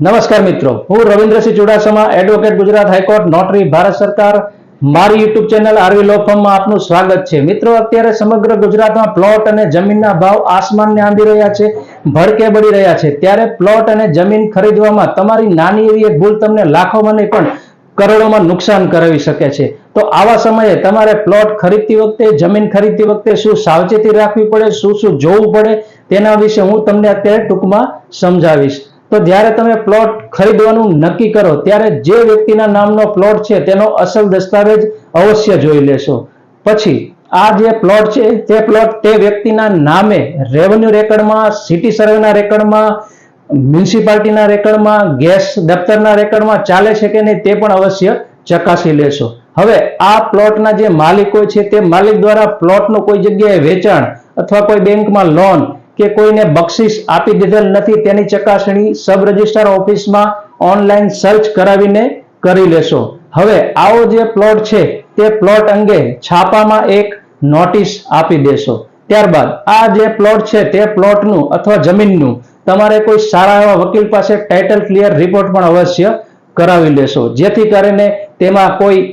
નમસ્કાર મિત્રો, હું Ravindrasinh Chudasama, advocate, Gujarat high court, notary, Bharat સરકાર. મારી યુટ્યુબ ચેનલ આરવી લો ફર્મમાં આપનું સ્વાગત છે. મિત્રો, અત્યારે સમગ્ર ગુજરાતમાં પ્લોટ અને જમીનના ભાવ આસમાનને આંબી રહ્યા છે, ભડકે બળી રહ્યા છે. ત્યારે પ્લોટ અને જમીન ખરીદવામાં તમારી નાની એવી એક ભૂલ તમને લાખોમાં નહીં પણ કરોડોમાં નુકસાન કરાવી શકે છે. તો આવા સમયે તમારે પ્લોટ ખરીદતી વખતે, જમીન ખરીદતી વખતે શું સાવચેતી રાખવી પડે, શું જોવું પડે, તેના વિશે હું તમને અત્યારે ટૂંકમાં સમજાવીશ. તો જ્યારે તમે પ્લોટ ખરીદવાનું નક્કી કરો ત્યારે જે વ્યક્તિના નામનો પ્લોટ છે તેનો અસલ દસ્તાવેજ અવશ્ય જોઈ લેશો. પછી આ જે પ્લોટ છે તે પ્લોટ તે વ્યક્તિના નામે રેવન્યુ રેકર્ડમાં, સિટી સર્વેના રેકર્ડમાં, મ્યુનિસિપાલિટીના રેકર્ડમાં, ગેસ દફતરના રેકર્ડમાં ચાલે છે કે નહીં તે પણ અવશ્ય ચકાસી લેશો. હવે આ પ્લોટના જે માલિકો છે તે માલિક દ્વારા પ્લોટનું કોઈ જગ્યાએ વેચાણ અથવા કોઈ બેંકમાં લોન કે કોઈને બક્ષિસ આપી દીધેલ નથી તેની ચકાસણી સબ રજિસ્ટ્રાર ઓફિસમાં ઓનલાઈન સર્ચ કરાવીને કરી લેશો. હવે આવો જે પ્લોટ છે તે પ્લોટ અંગે છાપામાં એક નોટિસ આપી દેશો. ત્યારબાદ આ જે પ્લોટ છે તે પ્લોટનું અથવા જમીનનું તમારે કોઈ સારા એવા વકીલ પાસે ટાઇટલ ક્લિયર રિપોર્ટ પણ અવશ્ય કરાવી લેશો, જેથી કરીને તેમાં કોઈ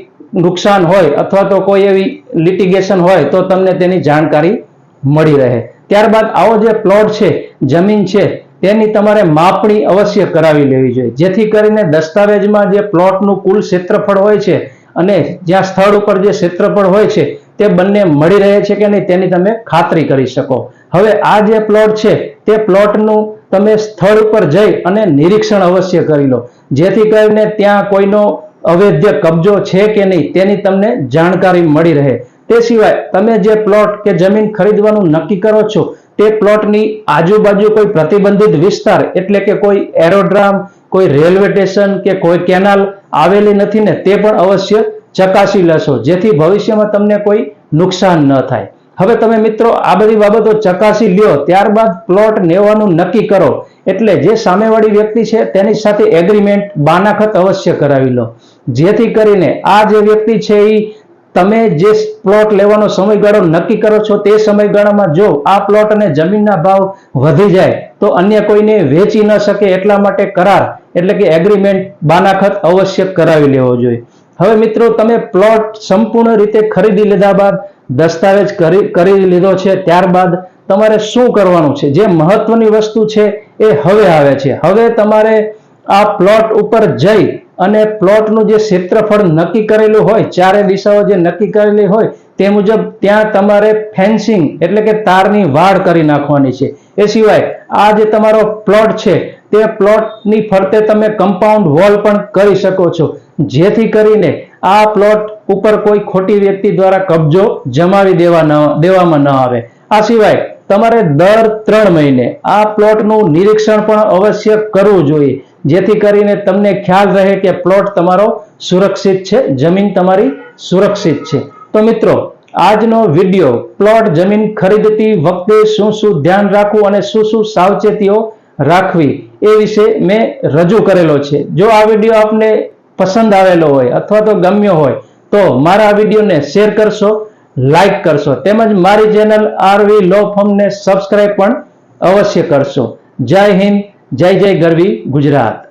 નુકસાન હોય અથવા તો કોઈ એવી લિટિગેશન હોય તો તમને તેની જાણકારી મળી રહે. ત્યારબાદ આવો જે પ્લોટ છે, જમીન છે, તેની તમારે માપણી અવશ્ય કરાવી લેવી જોઈએ, જેથી કરીને દસ્તાવેજમાં જે પ્લોટનું કુલ ક્ષેત્રફળ હોય છે અને જ્યાં સ્થળ ઉપર જે ક્ષેત્રફળ હોય છે તે બંને મળી રહે છે કે નહીં તેની તમે ખાતરી કરી શકો. હવે આ જે પ્લોટ છે તે પ્લોટનું તમે સ્થળ ઉપર જઈ અને નિરીક્ષણ અવશ્ય કરી લો, જેથી કરીને ત્યાં કોઈનો અવૈધ કબજો છે કે નહીં તેની તમને જાણકારી મળી રહે. તે સિવાય તમે જે પ્લોટ કે જમીન ખરીદવાનું નક્કી કરો છો તે પ્લોટની આજુબાજુ કોઈ પ્રતિબંધિત વિસ્તાર એટલે કે કોઈ એરોડ્રામ, કોઈ રેલવે સ્ટેશન કે કોઈ કેનાલ આવેલી નથી ને તે પણ અવશ્ય ચકાસી લેશો, જેથી ભવિષ્યમાં તમને કોઈ નુકસાન ન થાય. હવે તમે મિત્રો આ બધી બાબતો ચકાસી લ્યો, ત્યારબાદ પ્લોટ લેવાનું નક્કી કરો એટલે જે સામેવાળી વ્યક્તિ છે તેની સાથે એગ્રીમેન્ટ, બાનાખત અવશ્ય કરાવી લો, જેથી કરીને આ જે વ્યક્તિ છે એ તમે જે પ્લોટ લેવાનો સમયગાળો નક્કી કરો છો તે સમયગાળામાં જો આ પ્લોટ અને જમીનના ભાવ વધી જાય તો અન્ય કોઈને વેચી ન શકે, એટલા માટે કરાર એટલે કે એગ્રીમેન્ટ, બાનાખત અવશ્ય કરાવી લેવો જોઈએ. હવે મિત્રો, તમે પ્લોટ સંપૂર્ણ રીતે ખરીદી લીધા બાદ, દસ્તાવેજ કરી લીધો છે, ત્યારબાદ તમારે શું કરવાનું છે? જે મહત્વની વસ્તુ છે એ હવે આવે છે. હવે તમારે આ પ્લોટ ઉપર જઈ અને પ્લોટનું જે ક્ષેત્રફળ નક્કી કરેલું હોય, ચારે દિશાઓ જે નક્કી કરેલી હોય તે મુજબ ત્યાં તમારે ફેન્સિંગ એટલે કે તારની વાડ કરી નાખવાની છે. એ સિવાય આ જે તમારો પ્લોટ છે તે પ્લોટની ફરતે તમે કમ્પાઉન્ડ વોલ પણ કરી શકો છો, જેથી કરીને આ પ્લોટ ઉપર કોઈ ખોટી વ્યક્તિ દ્વારા કબજો જમાવી દેવામાં ન આવે. આ સિવાય તમારે દર 3 મહિને આ પ્લોટનું નિરીક્ષણ પણ અવશ્ય કરવું જોઈએ, જેથી કરીને તમને ખ્યાલ રહે કે પ્લોટ તમારો સુરક્ષિત છે, જમીન તમારી સુરક્ષિત છે. તો મિત્રો, આજનો વિડીયો પ્લોટ જમીન ખરીદતી વખતે શું ધ્યાન રાખવું અને શું સાવચેતીઓ રાખવી એ વિશે મેં રજૂ કરેલો છે. જો આ વિડીયો આપને પસંદ આવેલો હોય અથવા તો ગમ્યો હોય તો મારા આ વિડીયોને શેર કરશો, લાઈક કરશો, તેમજ મારી ચેનલ આરવી લો ફર્મને સબસ્ક્રાઇબ પણ અવશ્ય કરશો. જય હિન્દ, જય જય ગરવી ગુજરાત.